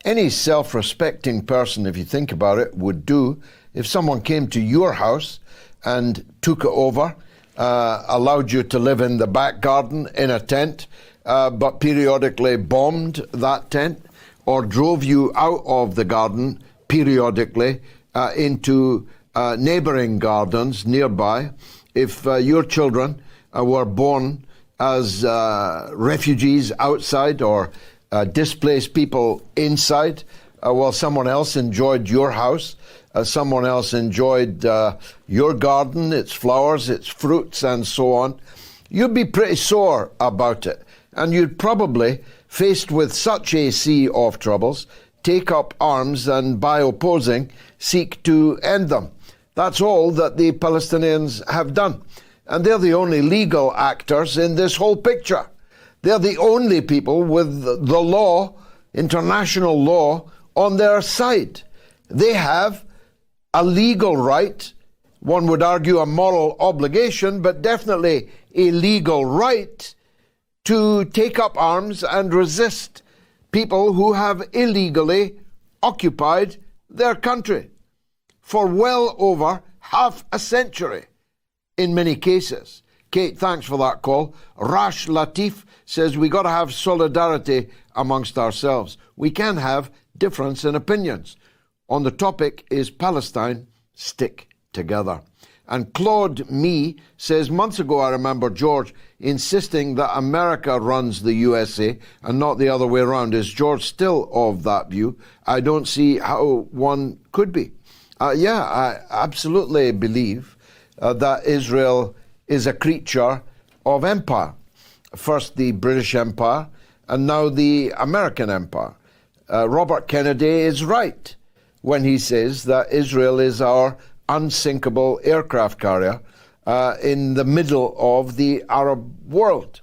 any self-respecting person, if you think about it, would do, if someone came to your house and took it over, allowed you to live in the back garden in a tent, but periodically bombed that tent, or drove you out of the garden periodically into neighboring gardens nearby, if your children were born as refugees outside or displaced people inside, while someone else enjoyed your house, someone else enjoyed your garden, its flowers, its fruits, and so on, you'd be pretty sore about it. And you'd probably, faced with such a sea of troubles, take up arms and, by opposing, seek to end them. That's all that the Palestinians have done. And they're the only legal actors in this whole picture. They're the only people with the law, international law, on their side. They have a legal right, one would argue a moral obligation, but definitely a legal right to take up arms and resist people who have illegally occupied their country for well over half a century in many cases. Kate, thanks for that call. Rash Latif says we got to have solidarity amongst ourselves. We can have difference in opinions. On the topic, is Palestine stick together? And Claude Me says, months ago I remember George insisting that America runs the USA and not the other way around. Is George still of that view? I don't see how one could be. I absolutely believe that Israel is a creature of empire. First the British Empire and now the American Empire. Robert Kennedy is right when he says that Israel is our unsinkable aircraft carrier in the middle of the Arab world.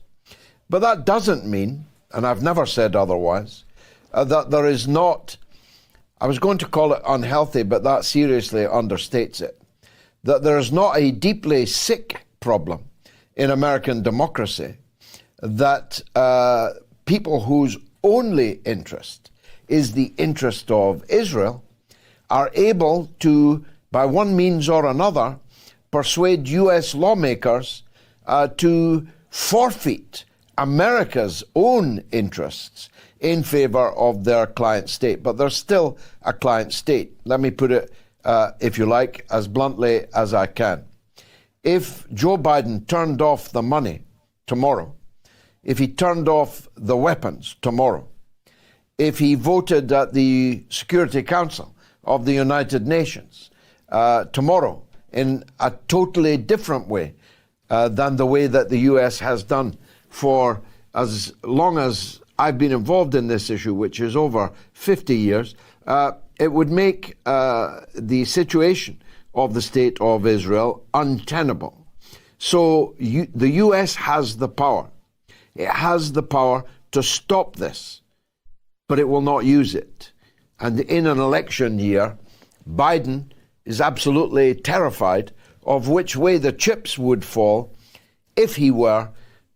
But that doesn't mean, and I've never said otherwise, that there is not, I was going to call it unhealthy, but that seriously understates it, that there is not a deeply sick problem in American democracy that people whose only interest is the interest of Israel are able to, by one means or another, persuade US lawmakers to forfeit America's own interests in favor of their client state. But there's still a client state. Let me put it, if you like, as bluntly as I can. If Joe Biden turned off the money tomorrow, if he turned off the weapons tomorrow, if he voted at the Security Council of the United Nations tomorrow in a totally different way than the way that the US has done for as long as I've been involved in this issue, which is over 50 years, it would make the situation of the state of Israel untenable. So the US has the power. It has the power to stop this, but it will not use it. And in an election year, Biden is absolutely terrified of which way the chips would fall if he were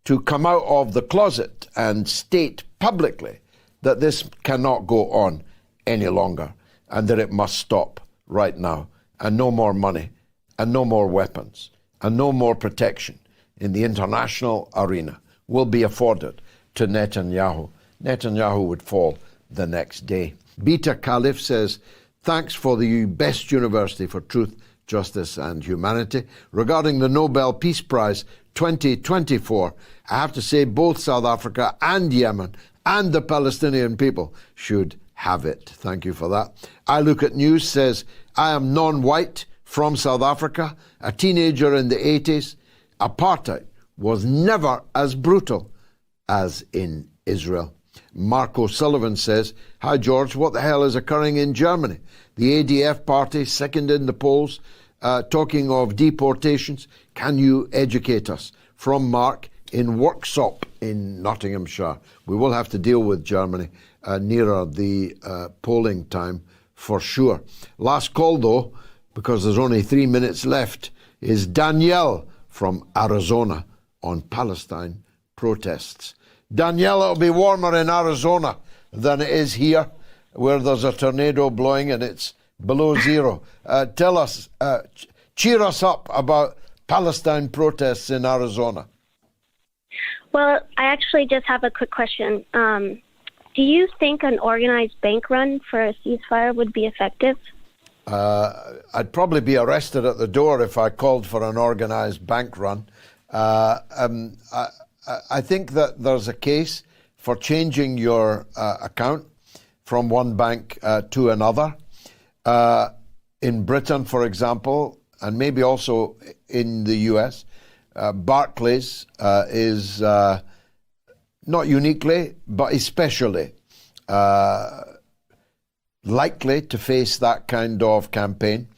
to come out of the closet and state publicly that this cannot go on any longer and that it must stop right now, and no more money and no more weapons and no more protection in the international arena will be afforded to Netanyahu. Netanyahu would fall the next day. Beta Caliph says, thanks for the best university for truth, justice and humanity. Regarding the Nobel Peace Prize 2024, I have to say both South Africa and Yemen and the Palestinian people should have it. Thank you for that. I Look at News says, I am non-white from South Africa, a teenager in the 80s. Apartheid was never as brutal as in Israel. Marco Sullivan says, hi George, what the hell is occurring in Germany? The ADF party, second in the polls, talking of deportations. Can you educate us? From Mark in Worksop in Nottinghamshire. We will have to deal with Germany nearer the polling time for sure. Last call though, because there's only 3 minutes left, is Danielle from Arizona on Palestine protests. Danielle, it'll be warmer in Arizona than it is here, where there's a tornado blowing and it's below zero. Tell us, cheer us up about Palestine protests in Arizona. Well, I actually just have a quick question. Do you think an organized bank run for a ceasefire would be effective? I'd probably be arrested at the door if I called for an organized bank run. I think that there's a case for changing your account from one bank to another. In Britain, for example, and maybe also in the US, Barclays is not uniquely, but especially likely to face that kind of campaign.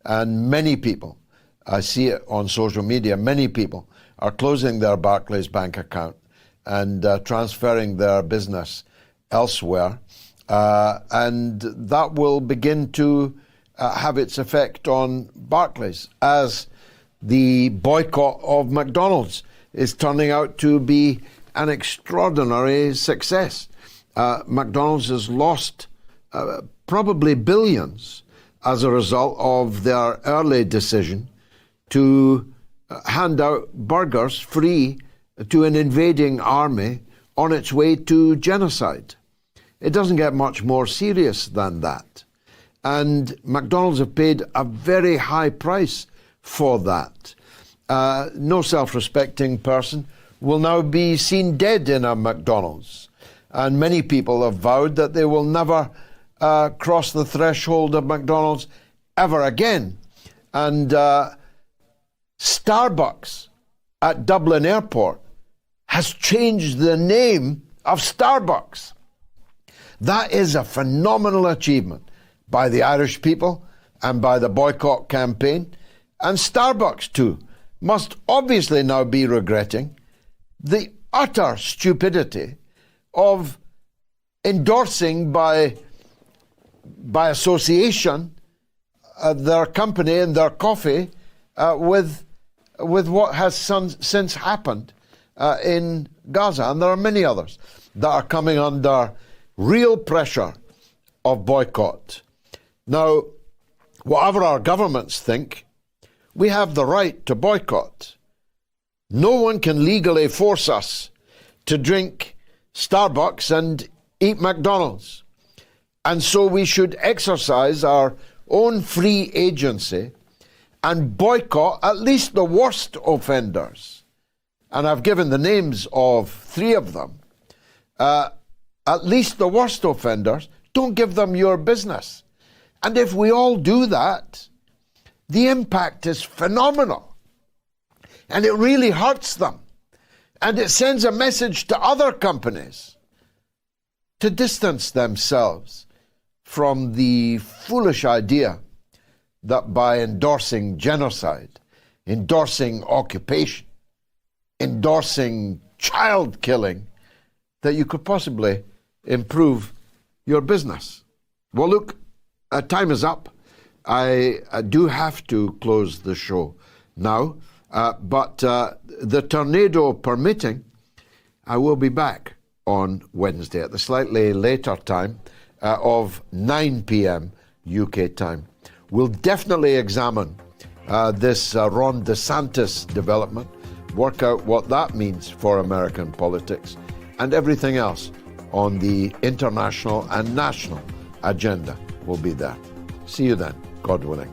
And many people, I see it on social media, many people are closing their Barclays bank account and transferring their business elsewhere. And that will begin to have its effect on Barclays, as the boycott of McDonald's is turning out to be an extraordinary success. McDonald's has lost probably billions as a result of their early decision to hand out burgers free to an invading army on its way to genocide. It doesn't get much more serious than that. And McDonald's have paid a very high price for that. No self-respecting person will now be seen dead in a McDonald's. And many people have vowed that they will never cross the threshold of McDonald's ever again. And Starbucks at Dublin Airport has changed the name of Starbucks. That is a phenomenal achievement by the Irish people and by the boycott campaign. And Starbucks, too, must obviously now be regretting the utter stupidity of endorsing by association their company and their coffee with what has since happened in Gaza. And there are many others that are coming under real pressure of boycott. Now, whatever our governments think, we have the right to boycott. No one can legally force us to drink Starbucks and eat McDonald's. And so we should exercise our own free agency and boycott at least the worst offenders. And I've given the names of 3 of them. At least the worst offenders, don't give them your business. And if we all do that, the impact is phenomenal. And it really hurts them. And it sends a message to other companies to distance themselves from the foolish idea that by endorsing genocide, endorsing occupation, endorsing child killing, that you could possibly improve your business. Well, look, time is up. I do have to close the show now, but the tornado permitting, I will be back on Wednesday at the slightly later time of 9 p.m. UK time. We'll definitely examine this Ron DeSantis development, work out what that means for American politics, and everything else on the international and national agenda will be there. See you then, God willing.